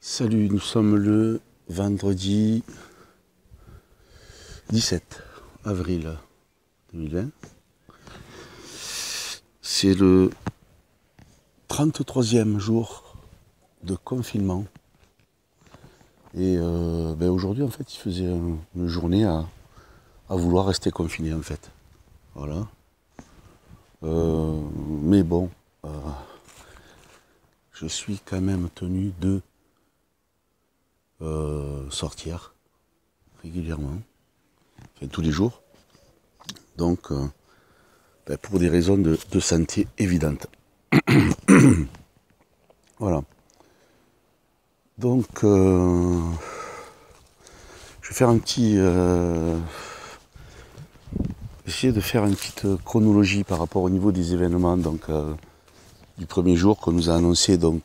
Salut, nous sommes le vendredi 17 avril 2020. C'est le 33e jour de confinement. Et aujourd'hui, en fait, il faisait une journée à vouloir rester confiné, en fait. Voilà. Mais bon, je suis quand même tenu de sortir régulièrement, enfin tous les jours, donc pour des raisons de santé évidentes. Voilà. Donc je vais faire un petit essayer de faire une petite chronologie par rapport au niveau des événements donc du premier jour qu'on nous a annoncé donc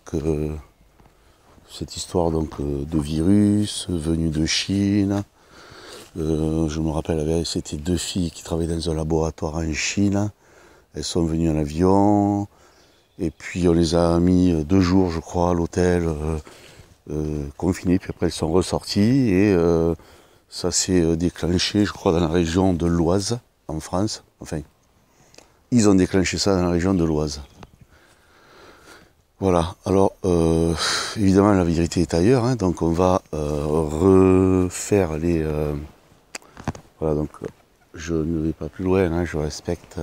cette histoire donc de virus venu de Chine. Je me rappelle, c'était deux filles qui travaillaient dans un laboratoire en Chine. Elles sont venues en avion. Et puis on les a mis 2 jours, je crois, à l'hôtel, confinés. Puis après elles sont ressorties. Et ça s'est déclenché, je crois, dans la région de l'Oise, en France. Enfin, ils ont déclenché ça dans la région de l'Oise. Voilà, alors évidemment la vérité est ailleurs, hein, donc on va refaire les... voilà, donc je ne vais pas plus loin, hein, je respecte,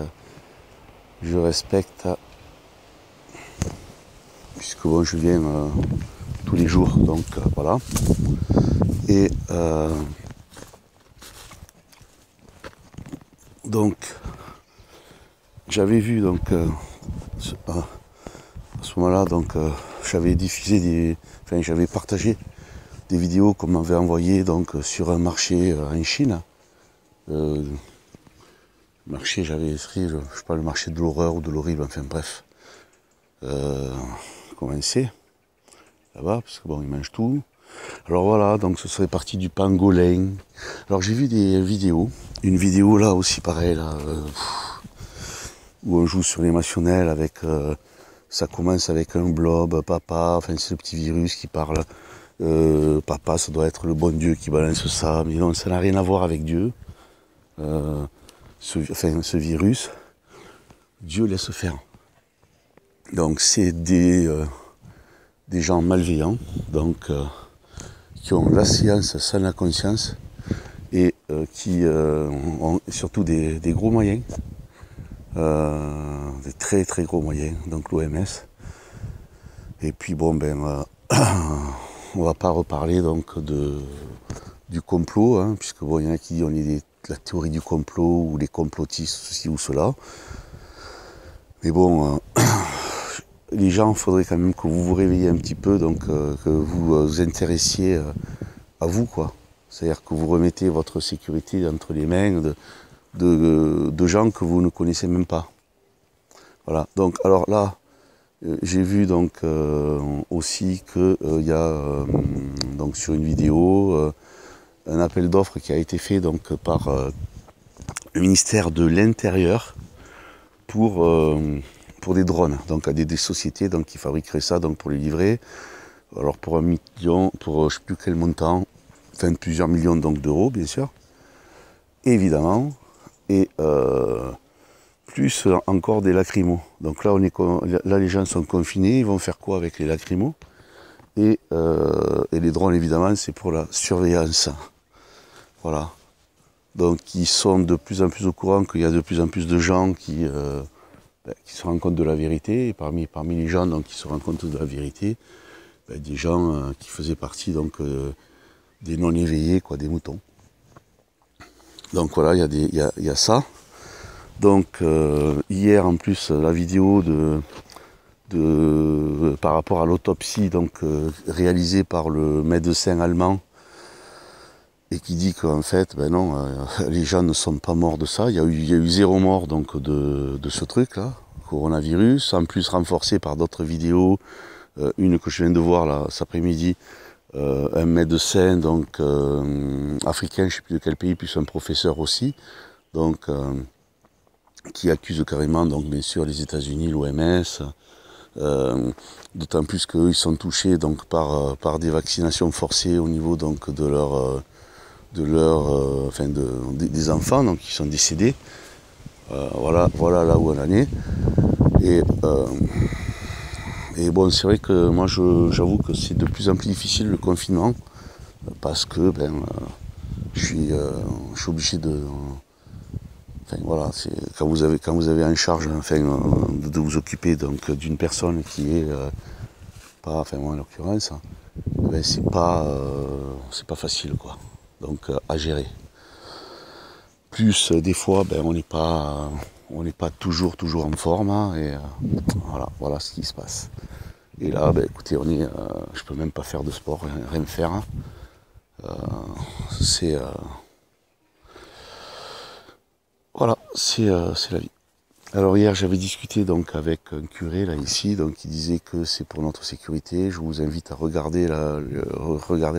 puisque bon, je viens tous les jours, donc voilà. Et donc j'avais vu donc à ce moment-là, donc j'avais diffusé j'avais partagé des vidéos qu'on m'avait envoyées donc sur un marché en Chine. Marché, j'avais écrit, je sais pas, le marché de l'horreur ou de l'horrible, enfin bref. Comment c'est là-bas, parce que bon, ils mangent tout. Alors voilà, donc ce serait parti du pangolin. Alors j'ai vu des vidéos, une vidéo là aussi pareil, là, où on joue sur l'émotionnel avec... ça commence avec un blob, papa, enfin c'est le petit virus qui parle. Papa, ça doit être le bon Dieu qui balance ça, mais non, ça n'a rien à voir avec Dieu. Ce virus, Dieu laisse faire. Donc c'est des gens malveillants, donc qui ont la science sans la conscience et qui ont surtout des gros moyens, des très très gros moyens, donc l'OMS. Et puis bon on va pas reparler donc du complot, hein, puisque bon, il y en a qui ont la théorie du complot ou les complotistes, ceci ou cela. Mais bon, les gens, il faudrait quand même que vous vous réveillez un petit peu, donc que vous vous intéressiez à vous, quoi. C'est-à-dire que vous remettez votre sécurité entre les mains de gens que vous ne connaissez même pas. Voilà. Donc, alors là, j'ai vu donc aussi que il y a donc sur une vidéo un appel d'offres qui a été fait donc par le ministère de l'Intérieur pour des drones, donc à des sociétés donc qui fabriqueraient ça donc pour les livrer. Alors pour 1 million, pour je ne sais plus quel montant, enfin plusieurs millions donc d'euros bien sûr, évidemment, et plus encore des lacrymos. Donc là là les gens sont confinés, ils vont faire quoi avec les lacrymos? Et les drones évidemment c'est pour la surveillance. Voilà. Donc ils sont de plus en plus au courant qu'il y a de plus en plus de gens qui se rendent compte de la vérité, et parmi les gens donc, qui se rendent compte de la vérité, des gens qui faisaient partie donc des non éveillés, quoi, des moutons. Donc voilà, il y a ça. Donc hier en plus la vidéo par rapport à l'autopsie donc réalisée par le médecin allemand, et qui dit qu'en fait, non, les gens ne sont pas morts de ça. Il y a eu 0 mort donc de ce truc-là, coronavirus, en plus renforcé par d'autres vidéos, une que je viens de voir là cet après-midi, un médecin donc africain, je ne sais plus de quel pays, plus un professeur aussi, donc qui accuse carrément donc bien sûr les États-Unis, l'OMS, D'autant plus qu'eux ils sont touchés donc par des vaccinations forcées au niveau donc des enfants donc qui sont décédés. Voilà là où on en est. Et, bon, c'est vrai que moi j'avoue que c'est de plus en plus difficile le confinement parce que je suis obligé de. Voilà, quand vous avez en charge de vous occuper donc d'une personne qui est pas, moi en l'occurrence, c'est pas facile quoi. Donc à gérer. Plus des fois on n'est pas toujours en forme hein, et voilà ce qui se passe. Et là écoutez je peux même pas faire de sport, rien faire. Hein. Voilà, c'est la vie. Alors hier j'avais discuté donc avec un curé là ici, donc qui disait que c'est pour notre sécurité. Je vous invite à regarder la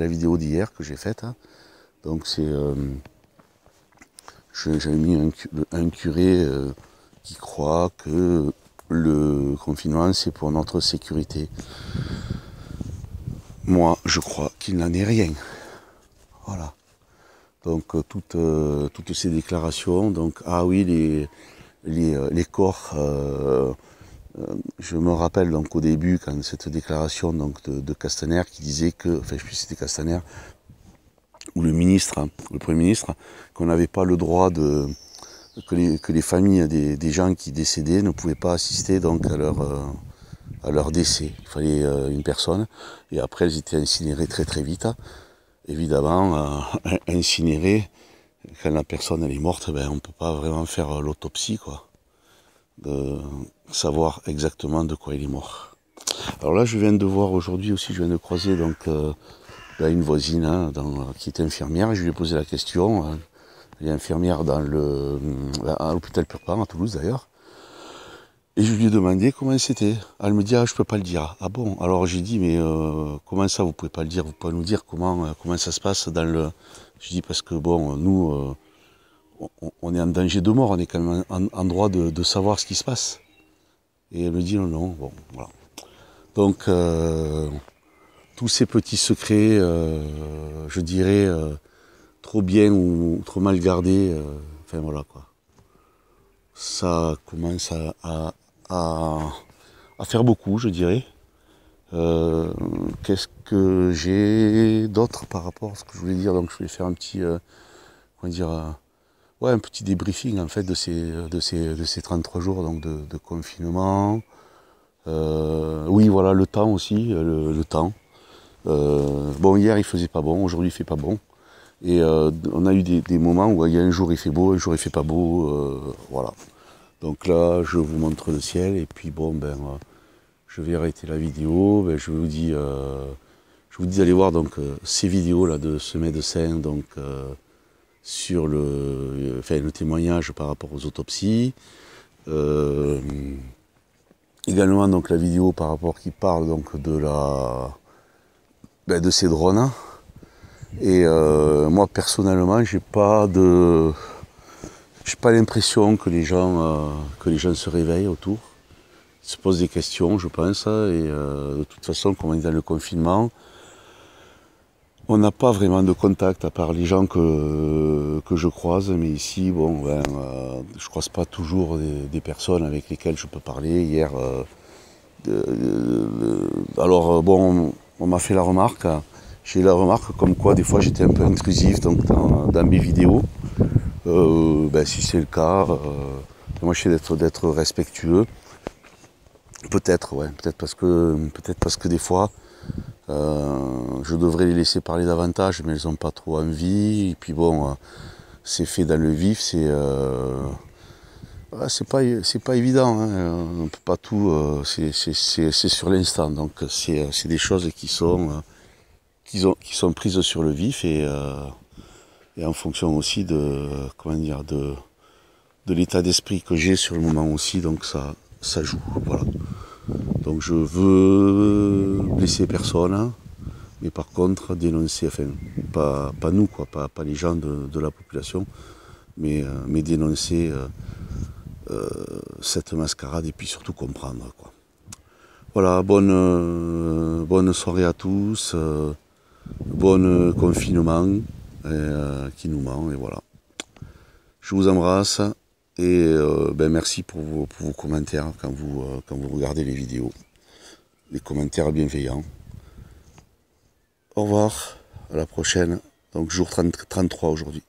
vidéo d'hier que j'ai faite. Hein. Donc j'avais mis un curé qui croit que le confinement c'est pour notre sécurité. Moi je crois qu'il n'en est rien. Voilà. Donc toutes ces déclarations, donc ah oui les corps, je me rappelle donc au début quand cette déclaration donc de Castaner qui disait que, enfin je sais plus si c'était Castaner ou le ministre, hein, le Premier ministre, qu'on n'avait pas le droit que les familles des gens qui décédaient ne pouvaient pas assister donc à leur décès. Il fallait une personne et après elles étaient incinérées très vite. Évidemment, incinérées, quand la personne elle est morte, on ne peut pas vraiment faire l'autopsie, quoi, de savoir exactement de quoi il est mort. Alors là, je viens de voir aujourd'hui aussi, je viens de croiser donc une voisine hein, qui est infirmière, et je lui ai posé la question. Elle est infirmière à l'hôpital Purpan, à Toulouse d'ailleurs. Et je lui ai demandé comment c'était. Elle me dit je peux pas le dire. Ah bon? Alors j'ai dit mais comment ça vous pouvez pas le dire? Vous pouvez nous dire comment ça se passe dans le. Je dis parce que bon nous on est en danger de mort, on est quand même en droit de savoir ce qui se passe. Et elle me dit non, bon voilà. Donc tous ces petits secrets, je dirais trop bien ou trop mal gardés, voilà quoi. Ça commence à faire beaucoup, je dirais. Qu'est-ce que j'ai d'autre par rapport à ce que je voulais dire? Donc je voulais faire un petit, un petit débriefing en fait de ces 33 jours donc de confinement. Oui, voilà, le temps aussi, le temps. Bon, hier il faisait pas bon, aujourd'hui il fait pas bon. Et on a eu des moments où il y a un jour il fait beau, un jour il fait pas beau, voilà. Donc là, je vous montre le ciel et puis bon, je vais arrêter la vidéo. Je vous dis d'aller voir donc ces vidéos là de ce médecin donc sur le témoignage par rapport aux autopsies. Également donc la vidéo par rapport qui parle donc de ces drones. Et moi personnellement, j'ai pas l'impression que les gens se réveillent autour, se posent des questions, je pense, et de toute façon, comme on est dans le confinement, on n'a pas vraiment de contact à part les gens que je croise, mais ici, bon, je croise pas toujours des personnes avec lesquelles je peux parler. Hier, on m'a fait la remarque, j'ai eu la remarque comme quoi des fois j'étais un peu intrusif donc dans mes vidéos. Si c'est le cas, moi j'essaie d'être respectueux. Peut-être parce que des fois je devrais les laisser parler davantage, mais elles n'ont pas trop envie. Et puis bon, c'est fait dans le vif, c'est pas évident. Hein. On peut pas tout, c'est sur l'instant. Donc c'est des choses qui sont prises sur le vif et en fonction aussi de l'état d'esprit que j'ai sur le moment aussi, donc ça joue, voilà. Donc je veux blesser personne, mais par contre dénoncer, pas nous quoi, pas les gens de la population, mais dénoncer cette mascarade et puis surtout comprendre quoi. Voilà, bonne soirée à tous, bon confinement qui nous ment, et voilà. Je vous embrasse et merci pour vos commentaires quand vous regardez les vidéos. Les commentaires bienveillants. Au revoir, à la prochaine. Donc jour 33 aujourd'hui.